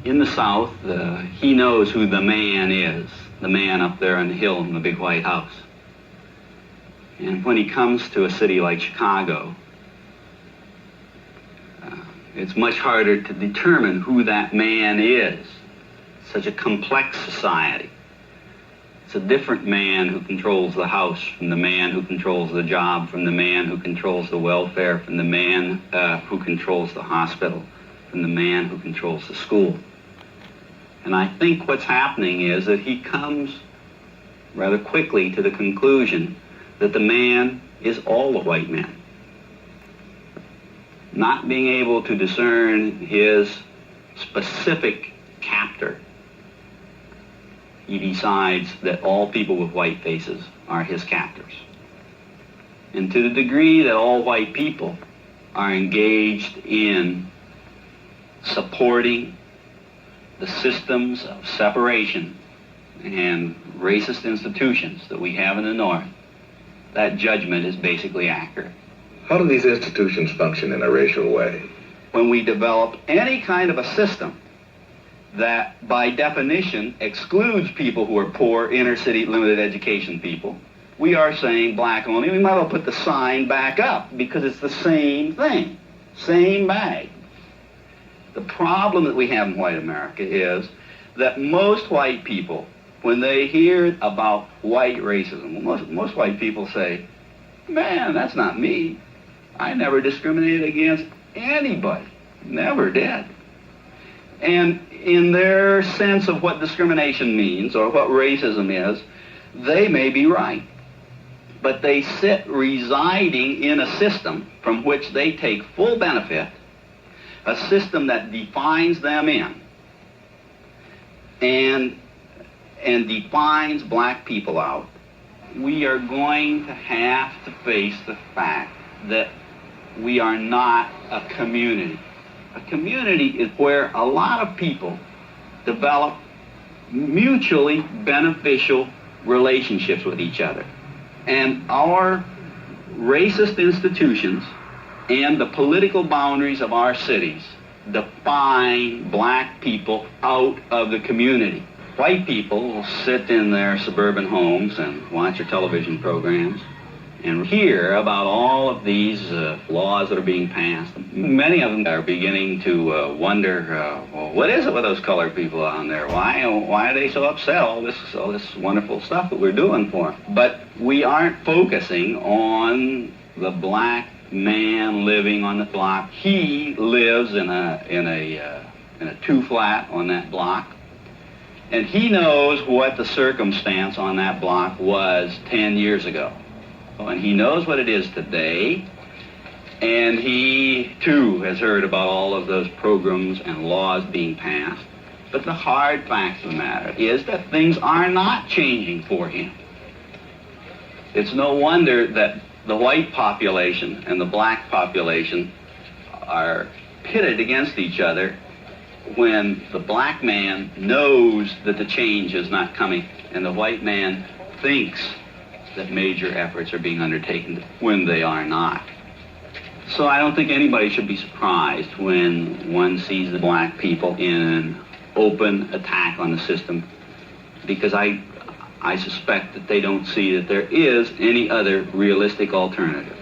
In the South, he knows who the man is, the man up there on the hill in the big white house. And when he comes to a city like Chicago, it's much harder to determine who that man is. It's such a complex society. It's a different man who controls the house from the man who controls the job, from the man who controls the welfare, from the man who controls the hospital, from the man who controls the school. And I think what's happening is that he comes rather quickly to the conclusion that the man is all the white men. Not being able to discern his specific captor, he decides that all people with white faces are his captors. And to the degree that all white people are engaged in supporting the systems of separation and racist institutions that we have in the North, that judgment is basically accurate. How do these institutions function in a racial way? When we develop any kind of a system that by definition excludes people who are poor, inner city, limited education people, we are saying black only. We might as well put the sign back up because it's the same thing, same bag. The problem that we have in white America is that most white people, when they hear about white racism, most white people say, man, that's not me. I never discriminated against anybody. Never did. And in their sense of what discrimination means or what racism is, they may be right. But they sit residing in a system from which they take full benefit, a system that defines them in and defines black people out. We are going to have to face the fact that we are not a community. A community is where a lot of people develop mutually beneficial relationships with each other. And our racist institutions and the political boundaries of our cities define black people out of the community. White people will sit in their suburban homes and watch their television programs and hear about all of these laws that are being passed. Many of them are beginning to wonder, well, what is it with those colored people on there? Why are they so upset? All this wonderful stuff that we're doing for them. But we aren't focusing on the black man living on the block. He lives in a two-flat on that block, and he knows what the circumstance on that block was 10 years ago. And he knows what it is today, and he, too, has heard about all of those programs and laws being passed. But the hard fact of the matter is that things are not changing for him. It's no wonder that the white population and the black population are pitted against each other when the black man knows that the change is not coming, and the white man thinks that major efforts are being undertaken when they are not. So I don't think anybody should be surprised when one sees the black people in an open attack on the system, because I suspect that they don't see that there is any other realistic alternative.